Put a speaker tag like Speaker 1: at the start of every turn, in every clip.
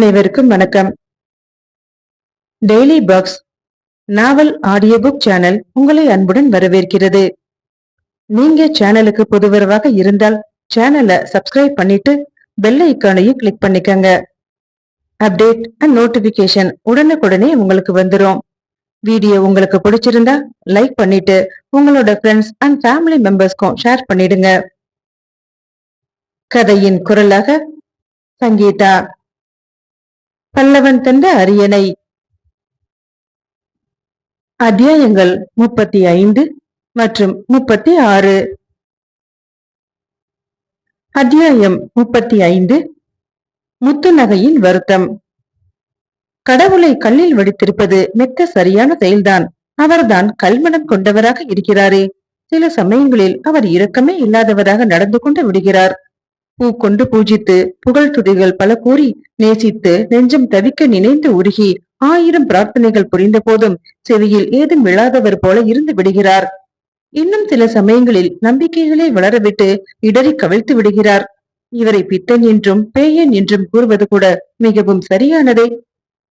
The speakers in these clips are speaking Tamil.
Speaker 1: அனைவருக்கும் வணக்கம். டெய்லி பாக்ஸ் நாவல் ஆடியோ புக் சேனல் உங்களை அன்புடன் வரவேற்கிறது. நீங்க சேனலுக்கு புதுவரவாக இருந்தால் சேனலை சப்ஸ்கிரைப் பண்ணிட்டு பெல் ஐக்கானையும் கிளிக் பண்ணிக்கங்க. அப்டேட் அண்ட் நோட்டிபிகேஷன் உடனுக்குடனே உங்களுக்கு வந்துரும். வீடியோ உங்களுக்கு பிடிச்சிருந்தா லைக் பண்ணிட்டு உங்களோட ஃப்ரெண்ட்ஸ் அண்ட் ஃபேமிலி மெம்பர்ஸ்க்கும் ஷேர் பண்ணிடுங்க. கதையின் குரலாக சங்கீதா. பல்லவன் தந்த அரியணை. அத்தியாயங்கள் 35 மற்றும் 36. அத்தியாயம் 35. முத்துநகையின் வருத்தம். கடவுளை கல்லில் வடித்திருப்பது மெத்த சரியான செயல்தான். அவர்தான் கல்மனம் கொண்டவராக இருக்கிறாரே. சில சமயங்களில் அவர் இரக்கமே இல்லாதவராக நடந்து கொண்டு விடுகிறார். பூ கொண்டு பூஜித்து புகழ் துதிகள் பல கூறி நேசித்து நெஞ்சம் தவிக்க நினைந்து உருகி 1000 பிரார்த்தனைகள் புரிந்த போதும் செவியில் ஏதும் விழாதவர் போல இருந்து விடுகிறார். இன்னும் சில சமயங்களில் நம்பிக்கைகளை வளரவிட்டு இடறி கவிழ்த்து விடுகிறார். இவரை பித்தன் என்றும் பேயன் என்றும் கூறுவது கூட மிகவும் சரியானதே.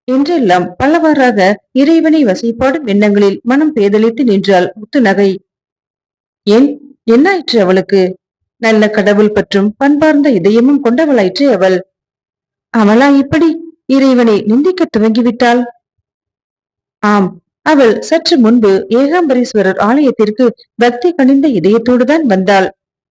Speaker 1: என்றெல்லாம் பலவாறாக இறைவனை வசைப்பாடும் எண்ணங்களில் மனம் பேதலித்து நின்றாள் முத்துநகை. ஏன், என்னாயிற்று அவளுக்கு? நல்ல கடவுள் பற்றும் பண்பார்ந்த இதயமும் கொண்டவளாயிற்று அவள். அவளா இப்படி இறைவனை நிந்திக்க துவங்கிவிட்டாள்? ஆம், அவள் சற்று முன்பு ஏகாம்பரேஸ்வரர் ஆலயத்திற்கு பக்தி கனிந்த இதயத்தோடுதான் வந்தாள்.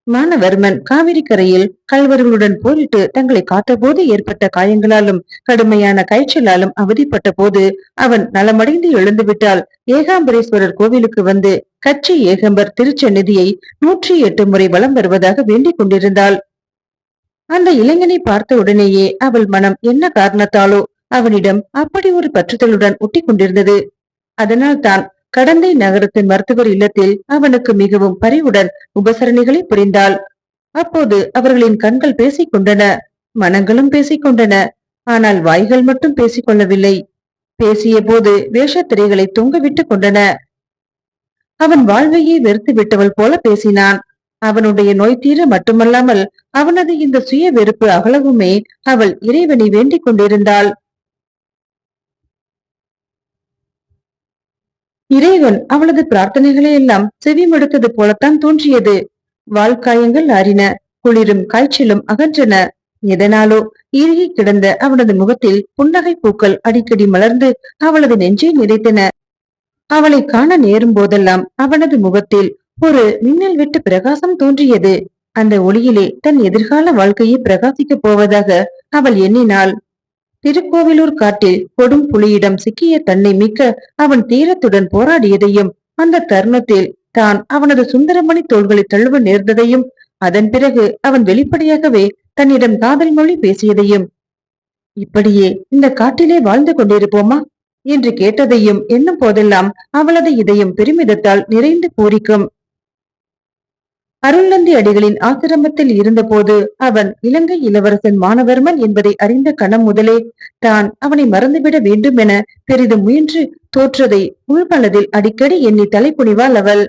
Speaker 1: மானவர்மன் காவிரி கரையில் கல்வர்களுடன் போரிட்டு தங்களை காத்தபோது ஏற்பட்ட காயங்களாலும் கடுமையான காய்ச்சலாலும் அவதிப்பட்ட போது அவன் நலமடைந்து எழுந்துவிட்டால் ஏகாம்பரேஸ்வரர் கோவிலுக்கு வந்து கச்சி ஏகம்பர் திருச்சந்நிதியை 108 முறை வலம் வருவதாக வேண்டிக் கொண்டிருந்தாள். அந்த இளைஞனை பார்த்த உடனேயே அவள் மனம் என்ன காரணத்தாலோ அவனிடம் அப்படி ஒரு பற்றுதலுடன் ஒட்டி கொண்டிருந்தது. அதனால் தான் கடந்தை நகரத்து மருத்துவர் இல்லத்தில் அவனுக்கு மிகவும் பரிவுடன் உபசரணைகளை புரிந்தாள். அப்போது அவர்களின் கண்கள் பேசிக் கொண்டன, மனங்களும் பேசிக்கொண்டன. ஆனால் வாய்கள் மட்டும் பேசிக் கொள்ளவில்லை. பேசிய போது வேஷத்திரைகளை தொங்கவிட்டு கொண்டன. அவன் வாழ்வையே வெறுத்து விட்டவள் போல பேசினான். அவனுடைய நோய் தீர மட்டுமல்லாமல் அவனது இந்த சுய வெறுப்பு அகலவுமே அவள் இறைவனை வேண்டிக் கொண்டிருந்தாள். இறைவன் அவளது பிரார்த்தனைகளை எல்லாம் செவிமடுத்தது போலத்தான் தோன்றியது. வாழ்காயங்கள் ஆறின, குளிரும் காய்ச்சலும் அகன்றன. எதனாலோ இறுகி கிடந்த அவனது முகத்தில் புன்னகை பூக்கள் அடிக்கடி மலர்ந்து அவளது நெஞ்சை நிறைத்தன. அவளை காண நேரும் போதெல்லாம் அவனது முகத்தில் ஒரு மின்னல் வெட்டு பிரகாசம் தோன்றியது. அந்த ஒளியிலே தன் எதிர்கால வாழ்க்கையை பிரகாசிக்கப் போவதாக அவள் எண்ணினாள். திருக்கோவிலூர் காட்டில் கொடும் புலியிடம் சிக்கிய தன்னை மீட்க அவன் தீரத்துடன் போராடியதையும், அந்த தருணத்தில் தான் அவனது சுந்தரமணி தோள்களை தழுவ நேர்ந்ததையும், அதன் பிறகு அவன் வெளிப்படையாகவே தன்னிடம் காதல் மொழி பேசியதையும், இப்படியே இந்த காட்டிலே வாழ்ந்து கொண்டிருப்போமா என்று கேட்டதையும் எண்ணும் போதெல்லாம் அவளது இதயம் பெருமிதத்தால் நிறைந்து பூரிக்கும். அருள்நந்தி அடிகளின் ஆசிரமத்தில் இருந்தபோது அவன் இலங்கை இளவரசன் மானவர்மன் என்பதை அறிந்த கணம் முதலே தான் அவனை மறந்துவிட வேண்டும் என பெரிதும் முயன்று தோற்றதை உள்மனதில் அடிக்கடி எண்ணி தலை புனிவாள் அவள்.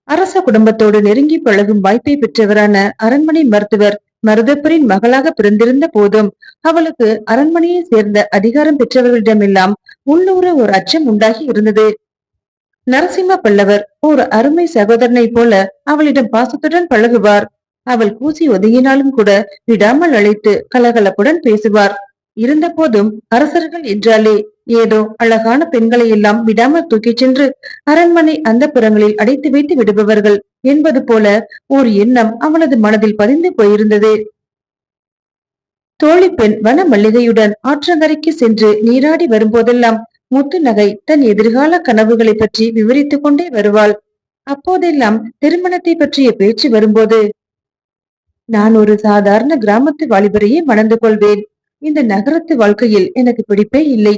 Speaker 1: அரச குடும்பத்தோடு நெருங்கி பழகும் வாய்ப்பை பெற்றவரான அரண்மனை மருத்துவர் மருதப்பரின் மகளாக பிறந்திருந்த போதும் அவளுக்கு அரண்மனையை சேர்ந்த அதிகாரம் பெற்றவர்களிடமெல்லாம் உள்ளூர ஒரு அச்சம் உண்டாகி இருந்தது. நரசிம்ம பல்லவர் ஒரு அருமை சகோதரனை போல அவளிடம் பாசத்துடன் பழகுவார். அவள் கூசி ஒதுங்கினாலும் கூட விடாமல் அழைத்து கலகலப்புடன் பேசுவார். இருந்த போதும் அரசர்கள் என்றாலே ஏதோ அழகான பெண்களை எல்லாம் விடாமல் தூக்கிச் சென்று அரண்மனை அந்த புறங்களில் அடைத்து வைத்து விடுபவர்கள் என்பது போல ஓர் எண்ணம் அவளது மனதில் பதிந்து போயிருந்தது. தோழி பெண் வன மல்லிகையுடன் ஆற்றங்கரைக்கு சென்று நீராடி வரும்போதெல்லாம் முத்துநகை தன் எதிர்கால கனவுகளை பற்றி விவரித்துக் கொண்டே வருவாள். அப்போதெல்லாம் திருமணத்தை பற்றிய பேச்சு வரும்போது, நான் ஒரு சாதாரண கிராமத்து வாலிபரையே மணந்து கொள்வேன். இந்த நகரத்து வாழ்க்கையில் எனக்கு பிடிப்பே இல்லை.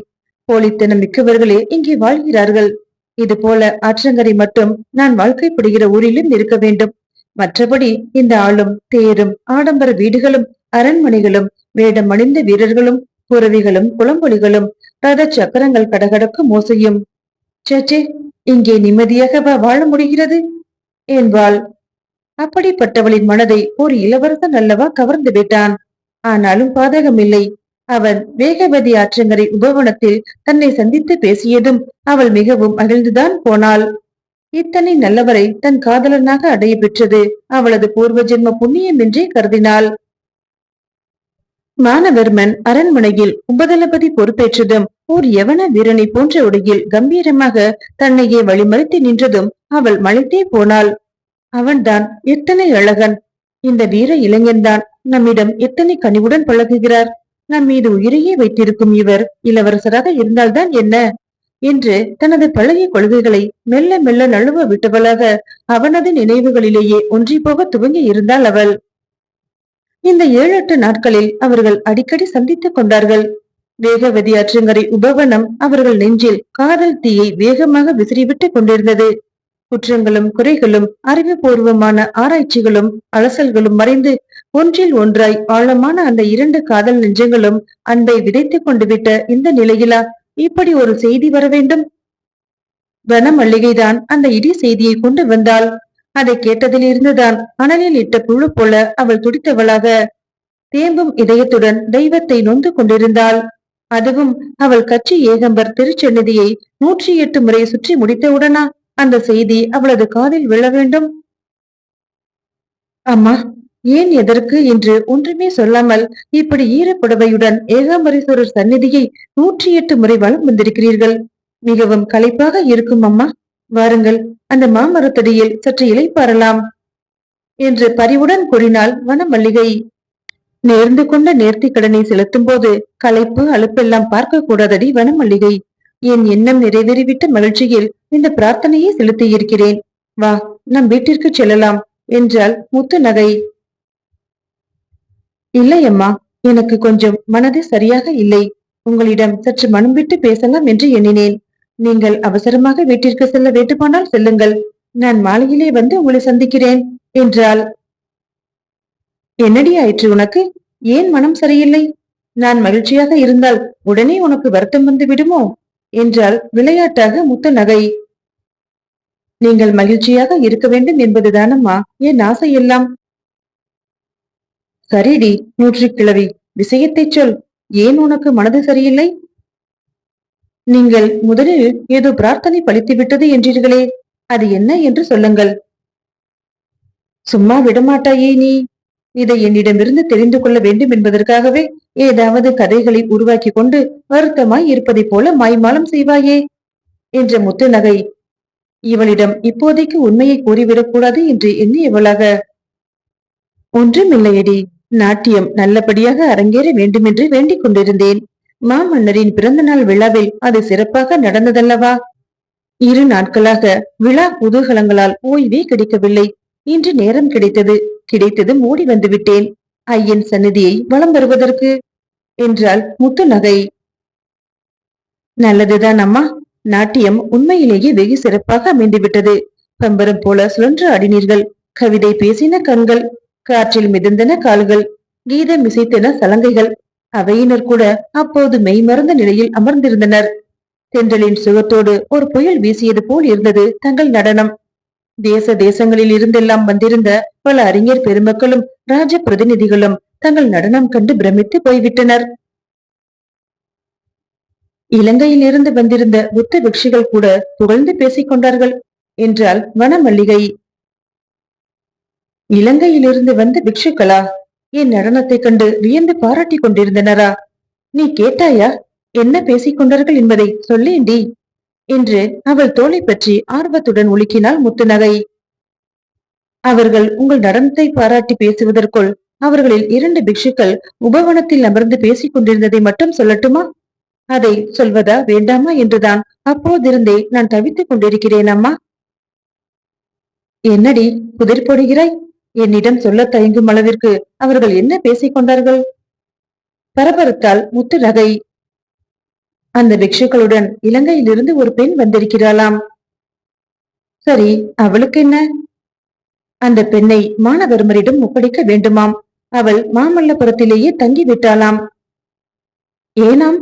Speaker 1: போலித்தனம் மிக்கவர்களே இங்கே வாழ்கிறார்கள். இது போல ஆற்றங்கரை மட்டும் நான் வாழ்க்கைப்படுகிற ஊரிலும் இருக்க வேண்டும். மற்றபடி இந்த ஆளும் தேரும் ஆடம்பர வீடுகளும் அரண்மனைகளும் வேடம் அணிந்த வீரர்களும் புறவிகளும் குளம்பொலிகளும் ரத சக்கரங்கள் கடகடக்கும் மோசையும், சேச்சே, இங்கே நிம்மதியாக வாழ முடிகிறது என்பாள். அப்படிப்பட்டவளின் மனதை ஒரு இளவரசன் அல்லவா கவர்ந்து விட்டான். ஆனாலும் பாதகமில்லை. அவன் வேகவதி ஆற்றங்கரை உபவனத்தில் தன்னை சந்தித்து பேசியதும் அவள் மிகவும் மகிழ்ந்துதான் போனாள். இத்தனை நல்லவரை தன் காதலனாக அடைய பெற்றது அவளது பூர்வ ஜென்ம புண்ணியம் என்றே கருதினாள். மானவர்மன் அரண்மனையில் உபதளபதி பொறுப்பேற்றதும் ஓர் யவன வீரனை போன்ற உடையில் கம்பீரமாக தன்னையே வழிமறித்து நின்றதும் அவள் மலைத்தே போனாள். அவன்தான் எத்தனை அழகன்! இந்த வீர இளைஞன்தான் நம்மிடம் எத்தனை கனிவுடன் பழகுகிறார். நம் மீது உயிரையே வைத்திருக்கும் இவர் இளவரசராக இருந்தால்தான் என்ன என்று தனது பழைய கொள்கைகளை மெல்ல மெல்ல நழுவ விட்டவளாக அவனது நினைவுகளிலேயே ஒன்றி போக துவங்கி இருந்தாள் அவள். இந்த 7-8 நாட்களில் அவர்கள் அடிக்கடி சந்தித்துக் கொண்டார்கள். வேகவதி ஆற்றங்கரை உபவனம் அவர்கள் நெஞ்சில் காதல் தீயை வேகமாக விசிறிவிட்டுக் கொண்டிருந்தது. குற்றங்களும் குறைகளும் அறிவுபூர்வமான ஆராய்ச்சிகளும் அலசல்களும் மறைந்து ஒன்றில் ஒன்றாய் ஆழமான அந்த 2 காதல் நெஞ்சங்களும் அன்பை விதைத்துக் கொண்டு விட்ட இந்த நிலையிலா இப்படி ஒரு செய்தி வர வேண்டும்? வன மல்லிகைதான் அந்த இடி செய்தியை கொண்டு வந்தாள். அதை கேட்டதிலிருந்துதான் அனலில் இட்ட புழு போல அவள் துடித்தவளாக தேம்பும் இதயத்துடன் தெய்வத்தை நொந்து கொண்டிருந்தாள். அதுவும் அவள் கட்சி ஏகம்பர் திருச்சென்னதியை 108 முறை சுற்றி முடித்தவுடனா அந்த செய்தி அவளது காதில் விழ வேண்டும்? அம்மா, ஏன் எதற்கு என்று ஒன்றுமே சொல்லாமல் இப்படி ஈரப்புடவையுடன் ஏகாம்பரேஸ்வரர் சந்நிதியை 108 முறை வலம் வந்திருக்கிறீர்கள். மிகவும் களைப்பாக இருக்கும் அம்மா. வாருங்கள், அந்த மாமரத்தடியில் சற்று இளைப்பாறலாம் என்று பரிவுடன் கூறினாள் வனமல்லிகை. நேர்ந்து கொண்ட நேர்த்தி கடனை செலுத்தும் போது களைப்பு அலுப்பெல்லாம் பார்க்க கூடாதடி வனமல்லிகை. என் எண்ணம் நிறைவேறிவிட்ட மகிழ்ச்சியில் இந்த பிரார்த்தனையை செலுத்தியிருக்கிறேன். வா, நம் வீட்டிற்கு செல்லலாம் என்றாள் முத்து நகை. இல்லை அம்மா, எனக்கு கொஞ்சம் மனது சரியாக இல்லை. உங்களிடம் சற்று மனம் விட்டு பேசலாம் என்று எண்ணினேன். நீங்கள் அவசரமாக வீட்டிற்கு செல்ல வேண்டுமானால் செல்லுங்கள். நான் மாலையிலே வந்து உங்களை சந்திக்கிறேன் என்றாள். என்னடி ஆயிற்று உனக்கு? ஏன் மனம் சரியில்லை? நான் மகிழ்ச்சியாக இருந்தால் உடனே உனக்கு வருத்தம் வந்து விடுமோ என்றால் விளையாட்டாக முத்து நகை. நீங்கள் மகிழ்ச்சியாக இருக்க வேண்டும் என்பதுதானம்மா என் ஆசையெல்லாம். சரிடி, 100 கிழவி, விஷயத்தை சொல். ஏன் உனக்கு மனது சரியில்லை? நீங்கள் முதலில் ஏதோ பிரார்த்தனை பலித்து விட்டது என்றீர்களே, அது என்ன என்று சொல்லுங்கள். சும்மா விடமாட்டாயே நீ. இதை என்னிடமிருந்து தெரிந்து கொள்ள வேண்டும் என்பதற்காகவே ஏதாவது கதைகளை உருவாக்கி கொண்டு வருத்தமாய் இருப்பதைப் போல மாய்மாலம் செய்வாயே என்ற முத்து நகை இவளிடம் இப்போதைக்கு உண்மையை கூறிவிடக்கூடாது என்று எண்ணியவளாக, ஒன்றுமில்லையடி, நாட்டியம் நல்லபடியாக அரங்கேற வேண்டுமென்று வேண்டிக் கொண்டிருந்தேன். மாமன்னரின் பிறந்த நாள் விழாவில் அது சிறப்பாக நடந்ததல்லவா? 2 நாட்களாக விழா குதூகலங்களால் ஓய்வே கிடைக்கவில்லை. இன்று நேரம் கிடைத்ததும் ஓடி வந்து விட்டேன் ஐயன் சந்நிதியை வலம் வருவதற்கு என்றாள் முத்து நகை. நல்லதுதான் அம்மா. நாட்டியம் உண்மையிலேயே வெகு சிறப்பாக அமைந்துவிட்டது. பம்பரம் போல சுழன்று ஆடினீர்கள். கவிதை பேசின கண்கள், காற்றில் மிதந்தன கால்கள், கீதம் இசைத்தன சலங்கைகள். அவையினர் கூட அப்போது மெய்மறந்த நிலையில் அமர்ந்திருந்தனர். தென்றலின் சுகத்தோடு ஒரு புயல் வீசியது போல் இருந்தது தங்கள் நடனம். தேச தேசங்களில் இருந்தெல்லாம் வந்திருந்த பல அறிஞர் பெருமக்களும் ராஜ பிரதிநிதிகளும் தங்கள் நடனம் கண்டு பிரமித்து போய்விட்டனர். இலங்கையில் இருந்து வந்திருந்த புத்த பிக்ஷுகள் கூட புகழ்ந்து பேசிக் கொண்டார்கள் என்றால் வனமல்லிகை. இலங்கையிலிருந்து வந்த பிக்ஷுக்களா? என் நடனத்தை கண்டு வியந்து பாராட்டி கொண்டிருந்தனரா? நீ கேட்டாயா? என்ன பேசிக் கொண்டார்கள் என்பதை சொல்லேண்டி என்று அவள் தோளை பற்றி ஆர்வத்துடன் உலுக்கினாள் முத்துநகை. அவர்கள் உங்கள் நடனத்தை பாராட்டி பேசுவதற்குள் அவர்களில் 2 பிக்ஷுக்கள் உபவனத்தில் அமர்ந்து பேசிக் கொண்டிருந்ததை மட்டும் சொல்லட்டுமா? அதை சொல்வதா வேண்டாமா என்றுதான் அப்போதிருந்தே நான் தவித்துக் கொண்டிருக்கிறேன் அம்மா. என்னடி புதிர் போடுகிறாய்? என்னிடம் சொல்ல தயங்கும் அளவிற்கு அவர்கள் என்ன பேசிக் கொண்டார்கள்? பரபரத்தால் முத்து நகை. அந்த பிக்ஷுக்களுடன் இலங்கையிலிருந்து ஒரு பெண் வந்திருக்கிறாளாம். சரி, அவளுக்கு என்ன? அந்த பெண்ணை மானவர்மரிடம் ஒப்படைக்க வேண்டுமாம். அவள் மாமல்லபுரத்திலேயே தங்கி விட்டாளாம். ஏனாம்?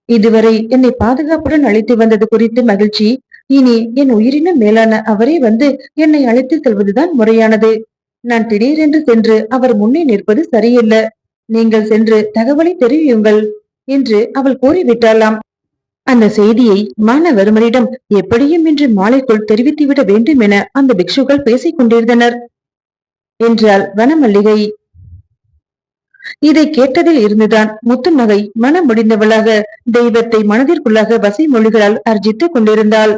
Speaker 1: இதுவரை என்னை பாதுகாப்புடன் அழைத்து வந்தது குறித்து மகிழ்ச்சி. இனி என் உயிரினும் மேலான அவரே வந்து என்னை அழைத்து செல்வதுதான் முறையானது. நான் திடீரென்று சென்று அவர் முன்னே நிற்பது சரியல்ல. நீங்கள் சென்று தகவலை தெரிவியுங்கள் என்று அவள் கூறிவிட்டாளாம். அந்த செய்தியை மானவர்மனிடம் எப்படியும் இன்று மாலைக்குள் தெரிவித்துவிட வேண்டும் என அந்த பிக்ஷுக்கள் பேசிக் கொண்டிருந்தனர் என்றாள் வனமல்லிகை. இதை கேட்டதில் இருந்துதான் முத்துநகை மனம் முடிந்தவளாக தெய்வத்தை மனதிற்குள்ளாக வசை மொழிகளால் அர்ஜித்துக் கொண்டிருந்தாள்.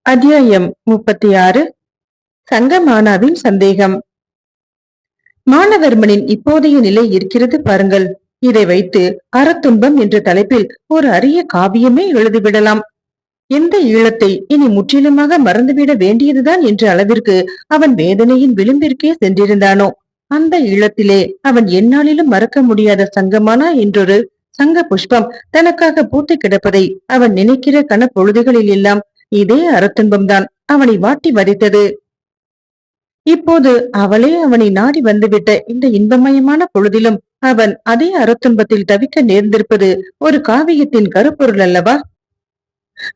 Speaker 1: அத்தியாயம் 36. சங்கமானாவின் சந்தேகம். மானவர்மனின் இப்போதைய நிலை இருக்கிறது பாருங்கள். இதை வைத்து அறத்துன்பம் என்ற தலைப்பில் ஒரு அரிய காவியமே எழுதிவிடலாம். எந்த ஈழத்தை இனி முற்றிலுமாக மறந்துவிட வேண்டியதுதான் என்ற அளவிற்கு அவன் வேதனையின் விளிம்பிற்கே சென்றிருந்தானோ அந்த ஈழத்திலே அவன் எந்நாளிலும் மறக்க முடியாத சங்கமானா என்றொரு சங்க புஷ்பம் தனக்காக பூத்து கிடப்பதை அவன் நினைக்கிற கனப்பொழுதுகளில் எல்லாம் இதே அறத்துன்பம்தான் அவனை வாட்டி வதைத்தது. இப்போது அவளே அவனை நாடி வந்துவிட்ட இந்த இன்பமயமான பொழுதிலும் அவன் அதே அறத்துன்பத்தில் தவிக்க நேர்ந்திருப்பது ஒரு காவியத்தின் கருப்பொருள் அல்லவா?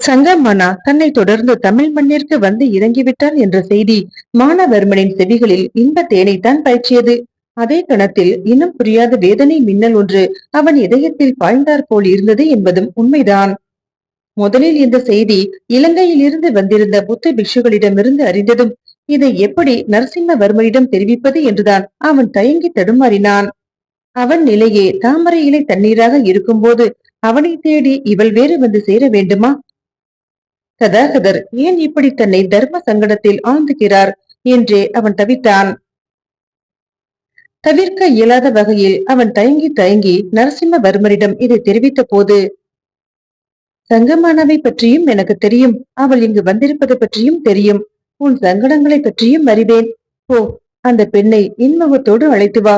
Speaker 1: சங்கமானா தன்னை தொடர்ந்து தமிழ் மண்ணிற்கு வந்து இறங்கிவிட்டான் என்ற செய்தி மானவர்மனின் செவிகளில் இன்ப தேனைத்தான் பாய்ச்சியது. அதே கணத்தில் இன்னும் புரியாத வேதனை மின்னல் ஒன்று அவன் இதயத்தில் பாய்ந்தாற் போல் இருந்தது என்பதும் உண்மைதான். முதலில் இந்த செய்தி இலங்கையில் இருந்து வந்திருந்த புத்த பிக்ஷுகளிடமிருந்து அறிந்ததும் இதை எப்படி நரசிம்மவர்மனிடம் தெரிவிப்பது என்றுதான் அவன் தயங்கி தடுமாறினான். அவன் நிலையே தாமரை இலை தண்ணீராக இருக்கும்போது அவனை தேடி இவள் வேறு வந்து சேர வேண்டுமா? கதாகதர் ஏன் இப்படி தன்னை தர்ம சங்கடத்தில் ஆழ்ந்துகிறார் என்றே அவன் தவித்தான். தவிர்க்க இயலாத வகையில் அவன் தயங்கி தயங்கி நரசிம்மவர்மரிடம் இதை தெரிவித்த போது, சங்கமானவை பற்றியும் எனக்கு தெரியும், அவள் இங்கு வந்திருப்பது பற்றியும் தெரியும், உன் சங்கடங்களை பற்றியும் அறிவேன். போ, அந்த பெண்ணை இன்முகத்தோடு அழைத்து வா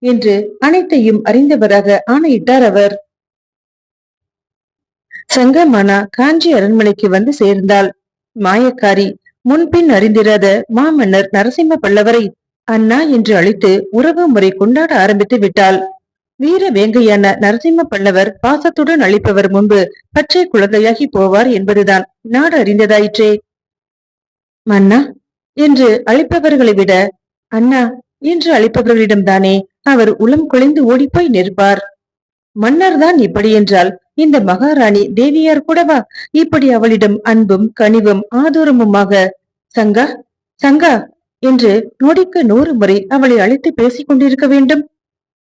Speaker 1: என்று அனைத்தையும் அறிந்தவராக ஆணையிட்டார் அவர். சங்கமானா காஞ்சி அரண்மனைக்கு வந்து சேர்ந்தாள். மாயக்காரி முன்பின் அறிந்திராத மாமன்னர் நரசிம்ம பல்லவரை அண்ணா என்று அழைத்து உறவு முறை கொண்டாட ஆரம்பித்து விட்டாள். வீர வேங்கையான நரசிம்ம பல்லவர் பாசத்துடன் அழைப்பவர் முன்பு பச்சை குழந்தையாகி போவார் என்பதுதான் நாடு அறிந்ததாயிற்றே. மன்னா என்று அழைப்பவர்களை விட அண்ணா என்று அழைப்பவர்களிடம்தானே அவர் உளம் குலைந்து ஓடிப்போய் நிற்பார். மன்னர் தான் இப்படி என்றால் இந்த மகாராணி தேவியார் கூடவா இப்படி அவளிடம் அன்பும் கனிவும் ஆதூரமுமாக சங்கா சங்கா என்று நொடிக்கு 100 முறை அவளை அழைத்து பேசிக் கொண்டிருக்க வேண்டும்?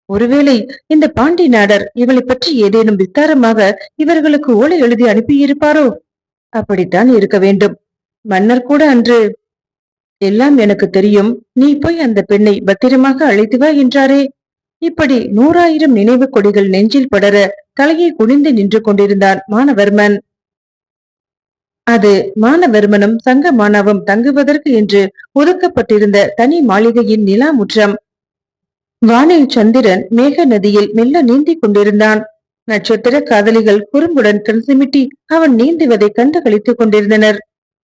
Speaker 1: ஒருவேளை இந்த பாண்டி நாடர் இவளை பற்றி ஏதேனும் விஸ்தாரமாக இவர்களுக்கு ஓலை எழுதி அனுப்பியிருப்பாரோ? அப்படித்தான் இருக்க வேண்டும். மன்னர் கூட அன்று எல்லாம் எனக்கு தெரியும், நீ போய் அந்த பெண்ணை பத்திரமாக அழைத்து வா என்றாரே. இப்படி 100,000 நினைவு கொடிகள் நெஞ்சில் படர தலையை குனிந்து நின்று கொண்டிருந்தான் மானவர்மன். அது மானவர்மனும் சங்கமானாவும் தங்குவதற்கு என்று ஒதுக்கப்பட்டிருந்த தனி மாளிகையின் நிலா முற்றம். வானில் சந்திரன் மேக நதியில் மெல்ல நீந்திக் கொண்டிருந்தான். நட்சத்திர காதலிகள் குறும்புடன் கண் சிமிட்டி அவன் நீந்துவதை கண்டு கழித்துக் கொண்டிருந்தனர்.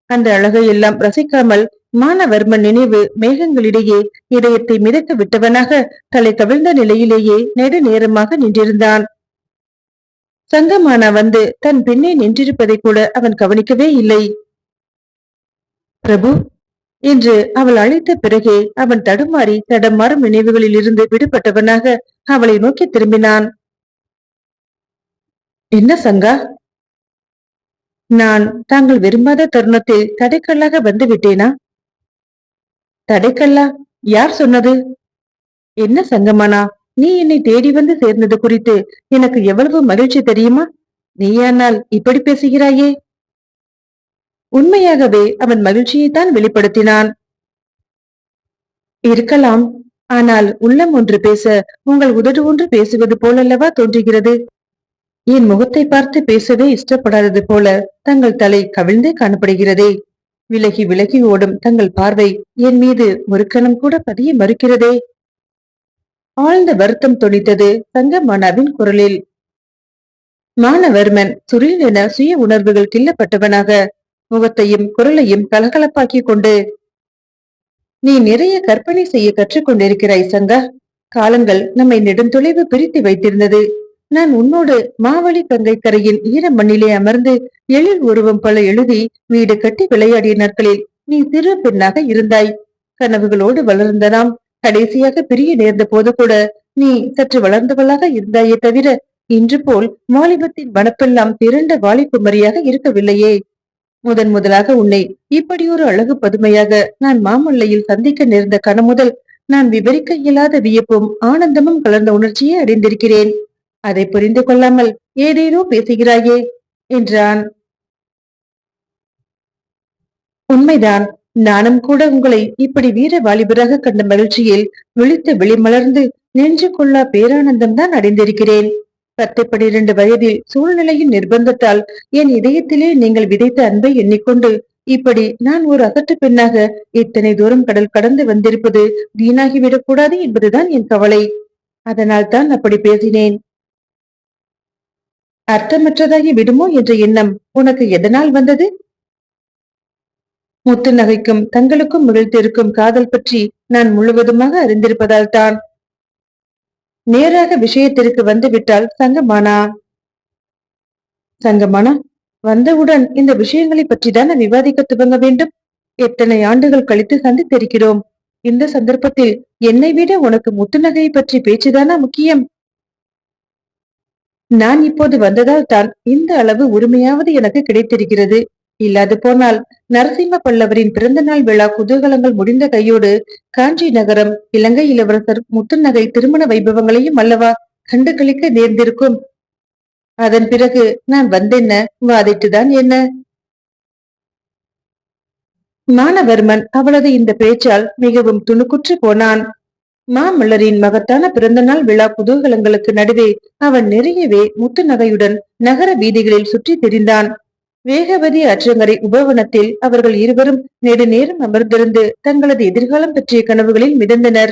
Speaker 1: அந்த அழகையெல்லாம் ரசிக்காமல் மானவர்மன் நினைவு மேகங்களிடையே இதயத்தை மிதக்க விட்டவனாக தலை கவிழ்ந்த நிலையிலேயே நெடு நேரமாக நின்றிருந்தான். சங்கமானா வந்து தன் பின்னே நின்றிருப்பதை கூட அவன் கவனிக்கவே இல்லை. பிரபு என்று அவள் அழைத்த பிறகே அவன் தடுமாறி தடமாறும் நினைவுகளில் இருந்து விடுபட்டவனாக அவளை நோக்கி திரும்பினான். என்ன சங்கா? நான் தாங்கள் விரும்பாத தருணத்தில் தடைக்கல்லாக வந்து விட்டேனா? தடைக்கல்லா? யார் சொன்னது? என்ன சங்கமானா, நீ என்னை தேடி வந்து சேர்ந்தது குறித்து எனக்கு எவ்வளவு மகிழ்ச்சி தெரியுமா? நீயானால் இப்படி பேசுகிறாயே? உண்மையாகவே அவன் மகிழ்ச்சியைத்தான் வெளிப்படுத்தினான். இருக்கலாம், ஆனால் உள்ளம் ஒன்று பேச உங்கள் உதடு ஒன்று பேசுவது போலல்லவா தோன்றுகிறது. என் முகத்தை பார்த்து பேசவே இஷ்டப்படாதது போல தங்கள் தலை கவிழ்ந்தே காணப்படுகிறதே. விலகி விலகி ஓடும் தங்கள் பார்வை என் மீது ஒரு கணம் கூட பதிய மறுக்கிறதே. ஆழ்ந்த வருத்தம் தொனித்தது சங்கமானாவின் குரலில். மானவர்மன் சுரில் என சுய உணர்வுகள் கிள்ளப்பட்டவனாக முகத்தையும் குரலையும் கலகலப்பாக்கி கொண்டு, நீ நிறைய கற்பனை செய்ய கற்றுக்கொண்டிருக்கிறாய் சங்கா. காலங்கள் நம்மை நெடுந்தொலைவு பிரித்து வைத்திருந்தது. நான் உன்னோடு மாவழி கங்கை கரையின் ஈர மண்ணிலே அமர்ந்து எழில் உருவம் பல எழுதி வீடு கட்டி விளையாடிய நாட்களில் நீ சிறு பெண்ணாக இருந்தாய். கனவுகளோடு வளர்ந்த நாம் கடைசியாக பிரிய நேர்ந்த போது கூட நீ சற்று வளர்ந்தவளாக இருந்தாயே தவிர இன்று போல் வாலிபத்தின் வனப்பெல்லாம் திரண்ட வாலிபுமரியாக இருக்கவில்லையே. முதன் முதலாக உன்னை இப்படி ஒரு அழகு பதுமையாக நான் மாமல்லையில் சந்திக்க நேர்ந்த கணம் முதல் நான் விவரிக்க இயலாத வியப்பும் ஆனந்தமும் கலர்ந்த உணர்ச்சியை அடைந்திருக்கிறேன். அதை புரிந்து கொள்ளாமல் ஏதேதோ பேசுகிறாயே என்றான். உண்மைதான். நானும் கூட உங்களை இப்படி வீர வாலிபராக கண்ட மகிழ்ச்சியில் விழித்து வெளிமலர்ந்து நெஞ்சு கொள்ளா பேரானந்தம் தான் அடைந்திருக்கிறேன். 10-12 வயதில் சூழ்நிலையின் நிர்பந்தத்தால் என் இதயத்திலே நீங்கள் விதைத்த அன்பை எண்ணிக்கொண்டு இப்படி நான் ஒரு அகட்டு பெண்ணாக இத்தனை தூரம் கடல் கடந்து வந்திருப்பது வீணாகிவிடக் கூடாது என்பதுதான் என் கவலை. அதனால் தான் அப்படி பேசினேன். அர்த்தமற்றதாகி விடுமோ என்ற எண்ணம் உனக்கு எதனால் வந்தது? முத்து நகைக்கும் தங்களுக்கும் மிகழ்த்திருக்கும் காதல் பற்றி நான் முழுவதுமாக அறிந்திருப்பதால் தான். நேராக விஷயத்திற்கு வந்துவிட்டால் சங்கமானா. சங்கமானா, வந்தவுடன் இந்த விஷயங்களை பற்றி தானே விவாதிக்க துவங்க வேண்டும். எத்தனை ஆண்டுகள் கழித்து சந்தித்திருக்கிறோம். இந்த சந்தர்ப்பத்தில் என்னை விட உனக்கு முத்து நகையை பற்றி பேச்சுதானா முக்கியம்? நான் இப்போது வந்ததால் தான் இந்த அளவு உரிமையாவது எனக்கு கிடைத்திருக்கிறது. இல்லாது போனால் நரசிம்ம பல்லவரின் பிறந்த நாள் விழா குதூகலங்கள் முடிந்த கையோடு காஞ்சி நகரம் இலங்கை இளவரசர் முத்துநகை திருமண வைபவங்களையும் அல்லவா கண்டு கழிக்க நேர்ந்திருக்கும். அதன் பிறகு நான் வந்தென்ன, வாதிட்டுதான் என்ன? மானவர்மன் அவளது இந்த பேச்சால் மிகவும் துணுக்குற்று போனான். மாமல்லரின் மகத்தான பிறந்தநாள் விழா குதூகலங்களுக்கு நடுவே அவன் நிறையவே முத்து நகையுடன் நகர வீதிகளில் சுற்றி திரிந்தான். வேகவதி ஆற்றங்கரை உபவனத்தில் அவர்கள் இருவரும் நெடுநேரம் அமர்ந்திருந்து தங்களது எதிர்காலம் பற்றிய கனவுகளில் மிதந்தனர்.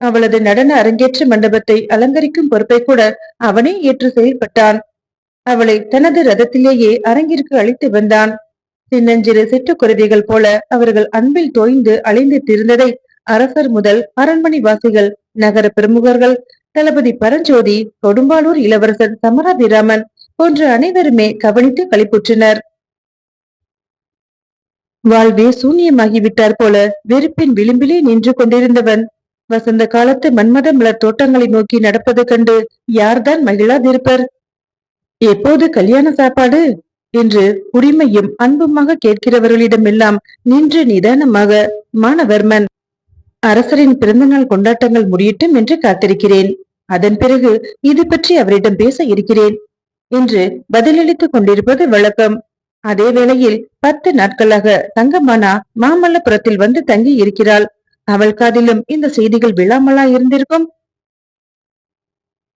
Speaker 1: அவளது நடன அரங்கேற்ற மண்டபத்தை அலங்கரிக்கும் பொறுப்பை கூட அவனே ஏற்று செயல்பட்டான். அவளை தனது ரதத்திலேயே அரங்கிற்கு அழைத்து வந்தான். சின்னஞ்சிறு சிட்டுக்குருவிகள் போல அவர்கள் அன்பில் தோய்ந்து அலைந்து திரிந்ததை அரசர் முதல் அரண்மனை வாசிகள், நகர பிரமுகர்கள், தளபதி பரஞ்சோதி, கொடும்பாளூர் இளவரசர் சமராபிராமன் போன்ற அனைவருமே கவனித்து களிப்புற்றனர். வாழ்வே சூன்யமாகிவிட்டார் போல வெறுப்பின் விளிம்பிலே நின்று கொண்டிருந்தவன் வசந்த காலத்து மன்மத மலர் தோட்டங்களை நோக்கி நடப்பது கண்டு யார்தான் மகிழாதிருப்பர்? எப்போது கல்யாண சாப்பாடு என்று உரிமையும் அன்புமாக கேட்கிறவர்களிடமெல்லாம் நின்று நிதானமாக மானவர்மன், அரசரின் பிறந்தநாள் கொண்டாட்டங்கள் முடியட்டும் என்று காத்திருக்கிறேன். அதன் பிறகு இது பற்றி அவரிடம் பேச இருக்கிறேன் என்று பதிலளித்துக் கொண்டிருப்பது வழக்கம். அதே வேளையில் 10 நாட்களாக தங்கமானா மாமல்லபுரத்தில் வந்து தங்கி இருக்கிறாள். அவள் காதிலும் இந்த செய்திகள் விழாமலா இருந்திருக்கும்?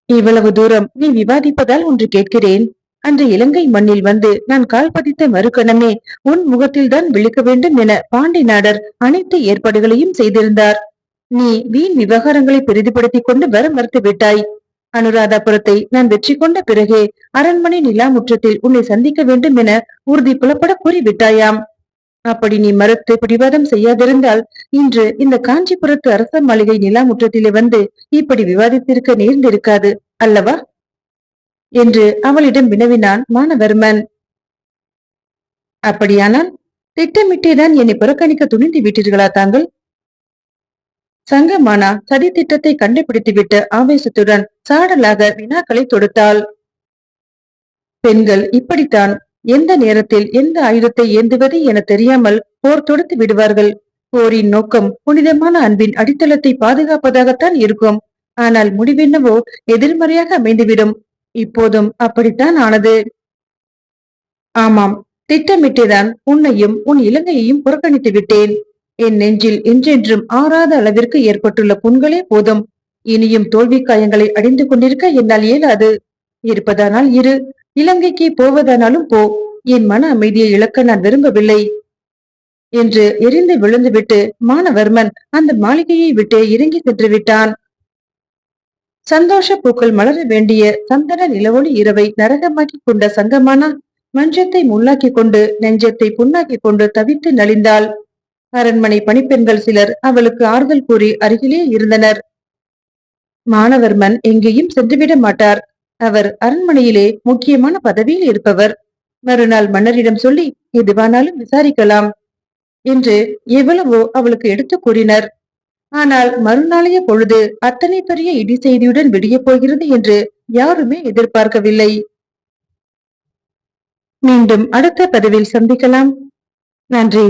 Speaker 1: இவ்வளவு தூரம் நீ விவாதிப்பதால் ஒன்று கேட்கிறேன். அன்று இலங்கை மண்ணில் வந்து நான் கால் பதித்த மறுகணமே உன் முகத்தில் தான் விழிக்க வேண்டும் என பாண்டி நாடர் அனைத்து ஏற்பாடுகளையும் செய்திருந்தார். நீ வீண் விவகாரங்களை பெரிதுபடுத்திக் கொண்டு வர மறுத்து விட்டாய். அனுராதாபுரத்தை நான் வெற்றி கொண்ட பிறகே அரண்மனை நிலாமுற்றத்தில் உன்னை சந்திக்க வேண்டும் என உறுதி புலப்பட கூறிவிட்டாயாம். அப்படி நீ மறுத்து பிடிவாதம் செய்யாதிருந்தால் இன்று இந்த காஞ்சிபுரத்து அரச மாளிகை நிலாமுற்றத்திலே வந்து இப்படி விவாதித்திருக்க நேர்ந்திருக்காது அல்லவா என்று அவளிடம் வினவினான் மானவர்மன். அப்படியானால் திட்டமிட்டேதான் என்னை புறக்கணிக்க துணிந்து விட்டீர்களா தாங்கள்? சங்கமானா சதி திட்டத்தை கண்டுபிடித்துவிட்ட ஆவேசத்துடன் சாடலாக வினாக்களை தொடுத்தாள். பெண்கள் இப்படித்தான், எந்த நேரத்தில் எந்த ஆயுதத்தை ஏந்துவது என தெரியாமல் போர் தொடுத்து விடுவார்கள். போரின் நோக்கம் புனிதமான அன்பின் அடித்தளத்தை பாதுகாப்பதாகத்தான் இருக்கும். ஆனால் முடிவென்னவோ எதிர்மறையாக அமைந்துவிடும். இப்போதும் அப்படித்தான் ஆனது. ஆமாம், திட்டமிட்டேதான் உன்னையும் உன் இலங்கையையும் புறக்கணித்து விட்டேன். என் நெஞ்சில் என்றென்றும் ஆறாத அளவிற்கு ஏற்பட்டுள்ள புண்களே போதும். இனியும் தோல்வி காயங்களை அடைந்து கொண்டிருக்க என்னால் இயலாது. இருப்பதானால் இரு, இலங்கைக்கு போவதானாலும் போ. என் மன அமைதியை இழக்க நான் விரும்பவில்லை என்று எரிந்து விழுந்துவிட்டு மானவர்மன் அந்த மாளிகையை விட்டு இறங்கி சென்று விட்டான். சந்தோஷ பூக்கள் மலர வேண்டிய சந்தன நிலவொளி இரவை நரகமாக்கி கொண்ட சங்கமானா மஞ்சத்தை முள்ளாக்கி கொண்டு நெஞ்சத்தை புண்ணாக்கி கொண்டு தவித்து நலிந்தாள். அரண்மனை பணிப்பெண்கள் சிலர் அவளுக்கு ஆறுதல் கூறி அருகிலே இருந்தனர். மானவர்மன் எங்கேயும் சென்றுவிட மாட்டார். அவர் அரண்மனையிலே முக்கியமான பதவியில் இருப்பவர். மறுநாள் மன்னரிடம் சொல்லி எதுவானாலும் விசாரிக்கலாம் என்று எவ்வளவோ அவளுக்கு எடுத்து கூறினர். ஆனால் மறுநாளைய பொழுது அத்தனை பெரிய இடி செய்தியுடன் விடியப் போகிறது என்று யாருமே எதிர்பார்க்கவில்லை. மீண்டும் அடுத்த பதிவில் சந்திக்கலாம். நன்றி.